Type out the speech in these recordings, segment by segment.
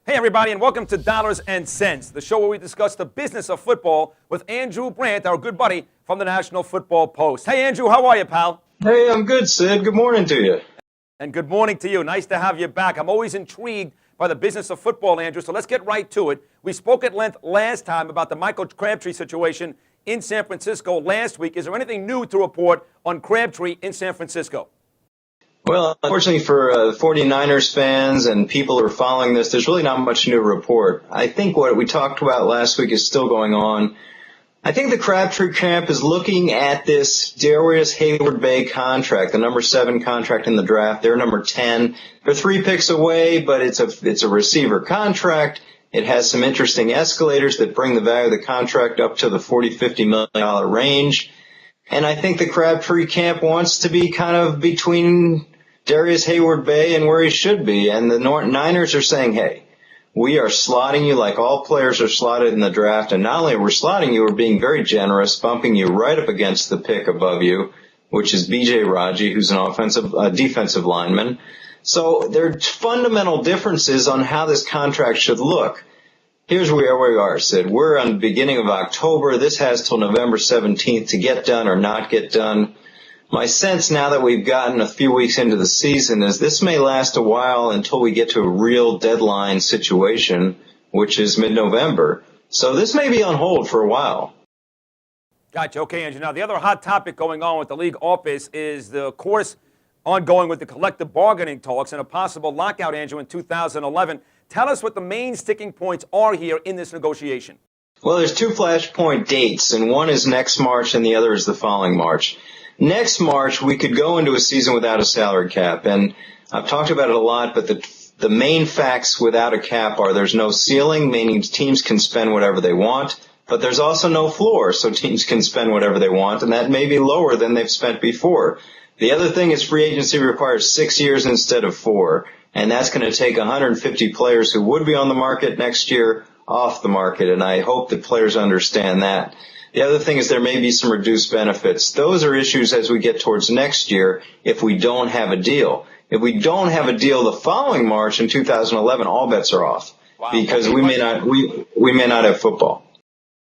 Hey, everybody, and welcome to Dollars and Cents, the show where we discuss the business of football with Andrew Brandt, our good buddy from the National Football Post. Hey, Andrew, how are you, pal? Hey, I'm good, Sid. Good morning to you. And good morning to you. Nice to have you back. I'm always intrigued by the business of football, Andrew, so let's get right to it. We spoke at length last time about the Michael Crabtree situation in San Francisco last week. Is there anything new to report on Crabtree in San Francisco? Well, unfortunately for 49ers fans and people who are following this, there's really not much new to report. I think what we talked about last week is still going on. I think the Crabtree camp is looking at this Darius Hayward-Bay contract, the number 7 contract in the draft. They're number 10. They're 3 picks away, but it's a receiver contract. It has some interesting escalators that bring the value of the contract up to the $40-50 million range. And I think the Crabtree camp wants to be kind of between Darius Hayward-Bay and where he should be. And the Niners are saying, hey, we are slotting you like all players are slotted in the draft. And not only are we slotting you, we're being very generous, bumping you right up against the pick above you, which is B.J. Raji, who's an defensive lineman. So there are fundamental differences on how this contract should look. Here's where we are, Sid. We're on the beginning of October. This has till November 17th to get done or not get done. My sense now that we've gotten a few weeks into the season is this may last a while until we get to a real deadline situation, which is mid-November. So this may be on hold for a while. Gotcha. Okay, Andrew. Now, the other hot topic going on with the league office is the course ongoing with the collective bargaining talks and a possible lockout, Andrew, in 2011. Tell us what the main sticking points are here in this negotiation. Well, there's 2 flashpoint dates, and one is next March and the other is the following March. Next March, we could go into a season without a salary cap, and I've talked about it a lot, but the main facts without a cap are there's no ceiling, meaning teams can spend whatever they want, but there's also no floor, so teams can spend whatever they want, and that may be lower than they've spent before. The other thing is free agency requires 6 years instead of 4, and that's going to take 150 players who would be on the market next year off the market, and I hope that players understand that. The other thing is there may be some reduced benefits. Those are issues as we get towards next year if we don't have a deal. If we don't have a deal the following March in 2011, all bets are off. Wow. Because we may not have football.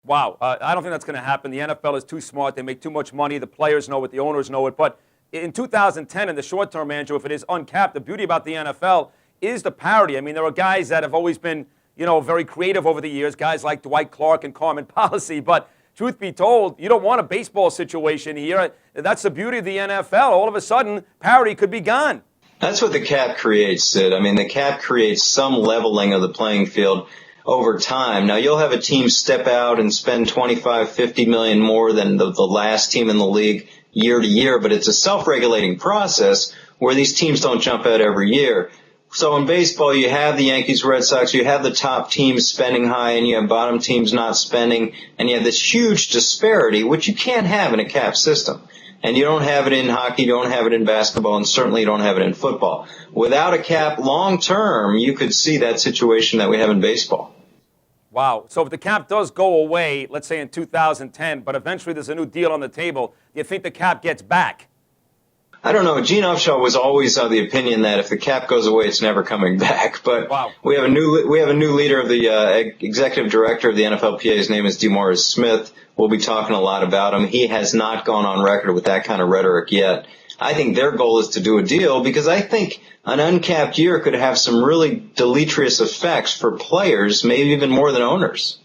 Wow. I don't think that's going to happen. The NFL is too smart. They make too much money. The players know it. The owners know it. But in 2010, in the short term, Andrew, if it is uncapped, the beauty about the NFL is the parity. I mean, there are guys that have always been, very creative over the years, guys like Dwight Clark and Carmen Policy, but truth be told, you don't want a baseball situation here. That's the beauty of the NFL. All of a sudden, parity could be gone. That's what the cap creates, Sid. I mean, the cap creates some leveling of the playing field over time. Now, you'll have a team step out and spend $25-50 million more than the last team in the league year to year, but it's a self-regulating process where these teams don't jump out every year. So in baseball, you have the Yankees, Red Sox, you have the top teams spending high, and you have bottom teams not spending, and you have this huge disparity, which you can't have in a cap system. And you don't have it in hockey, you don't have it in basketball, and certainly you don't have it in football. Without a cap, long term, you could see that situation that we have in baseball. Wow. So if the cap does go away, let's say in 2010, but eventually there's a new deal on the table, do you think the cap gets back? I don't know. Gene Upshaw was always of the opinion that if the cap goes away, it's never coming back. But wow. we have a new leader of the executive director of the NFLPA. His name is DeMaurice Smith. We'll be talking a lot about him. He has not gone on record with that kind of rhetoric yet. I think their goal is to do a deal because I think an uncapped year could have some really deleterious effects for players, maybe even more than owners.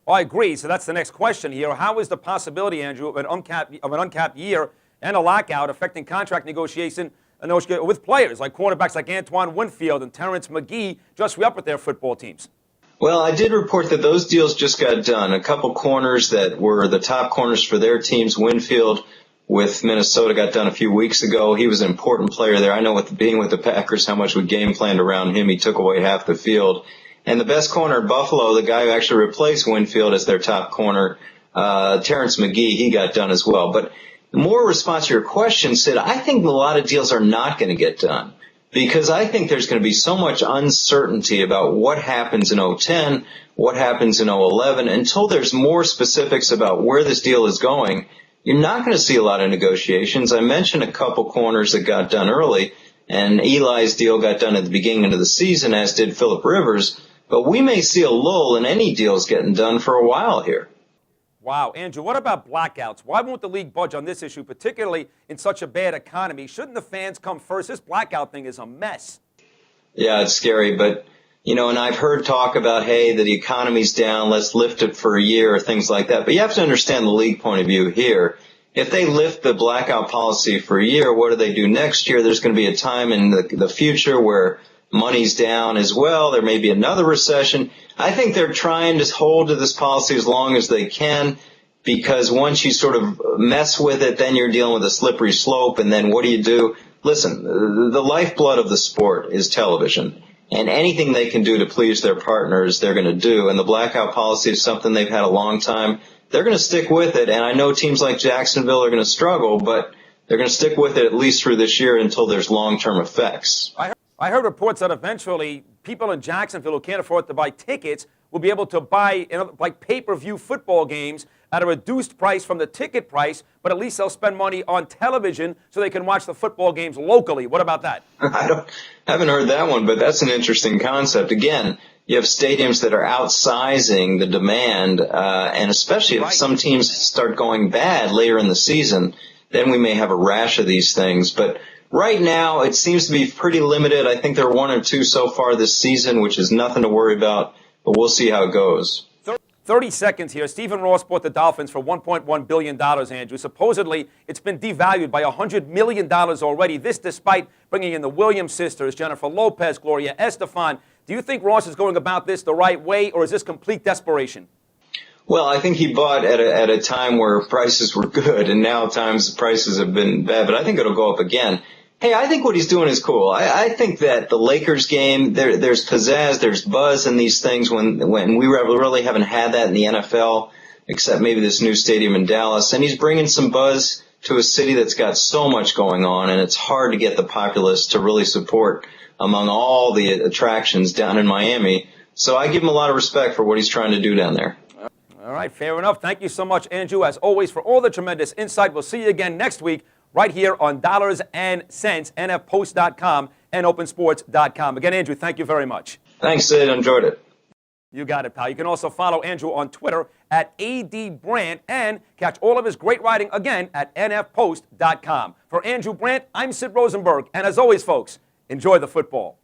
Well, I agree. So that's the next question here. How is the possibility, Andrew, of an uncapped year and a lockout affecting contract negotiation with players like quarterbacks like Antoine Winfield and Terrence McGee just re-up with their football teams? Well, I did report that those deals just got done. A couple corners that were the top corners for their teams. Winfield with Minnesota got done a few weeks ago. He was an important player there. I know being with the Packers how much we game planned around him. He took away half the field. And the best corner at Buffalo, the guy who actually replaced Winfield as their top corner, Terrence McGee, he got done as well. But more response to your question, Sid, I think a lot of deals are not going to get done because I think there's going to be so much uncertainty about what happens in 2010, what happens in 2011. Until there's more specifics about where this deal is going, you're not going to see a lot of negotiations. I mentioned a couple corners that got done early. And Eli's deal got done at the beginning of the season, as did Phillip Rivers. But we may see a lull in any deals getting done for a while here. Wow. Andrew, what about blackouts? Why won't the league budge on this issue, particularly in such a bad economy? Shouldn't the fans come first? This blackout thing is a mess. Yeah, it's scary, but, and I've heard talk about, hey, the economy's down, let's lift it for a year or things like that. But you have to understand the league point of view here. If they lift the blackout policy for a year, what do they do next year? There's going to be a time in the future where money's down as well. There may be another recession. I think they're trying to hold to this policy as long as they can, because once you sort of mess with it, then you're dealing with a slippery slope. And then what do you do? Listen, the lifeblood of the sport is television, and anything they can do to please their partners, they're going to do. And the blackout policy is something they've had a long time. They're going to stick with it. And I know teams like Jacksonville are going to struggle, but they're going to stick with it at least through this year until there's long-term effects. I heard reports that eventually people in Jacksonville who can't afford to buy tickets will be able to buy like pay-per-view football games at a reduced price from the ticket price, but at least they'll spend money on television so they can watch the football games locally. What about that? Haven't heard that one, but that's an interesting concept. Again, you have stadiums that are outsizing the demand, and especially if some teams start going bad later in the season, then we may have a rash of these things. But right now, it seems to be pretty limited. I think there are one or two so far this season, which is nothing to worry about, but we'll see how it goes. 30 seconds here. Stephen Ross bought the Dolphins for $1.1 billion, Andrew. Supposedly, it's been devalued by $100 million already, this despite bringing in the Williams sisters, Jennifer Lopez, Gloria Estefan. Do you think Ross is going about this the right way, or is this complete desperation? Well, I think he bought at a time where prices were good, and now times prices have been bad, but I think it'll go up again. Hey, I think what he's doing is cool. I think that the Lakers game, there's pizzazz, there's buzz in these things when we really haven't had that in the NFL, except maybe this new stadium in Dallas. And he's bringing some buzz to a city that's got so much going on, and it's hard to get the populace to really support among all the attractions down in Miami. So I give him a lot of respect for what he's trying to do down there. All right, fair enough. Thank you so much, Andrew, as always, for all the tremendous insight. We'll see you again next week right here on Dollars and Cents, nfpost.com, and opensports.com. Again, Andrew, thank you very much. Thanks, Sid. Enjoyed it. You got it, pal. You can also follow Andrew on Twitter at @ADBrandt and catch all of his great writing again at nfpost.com. For Andrew Brandt, I'm Sid Rosenberg. And as always, folks, enjoy the football.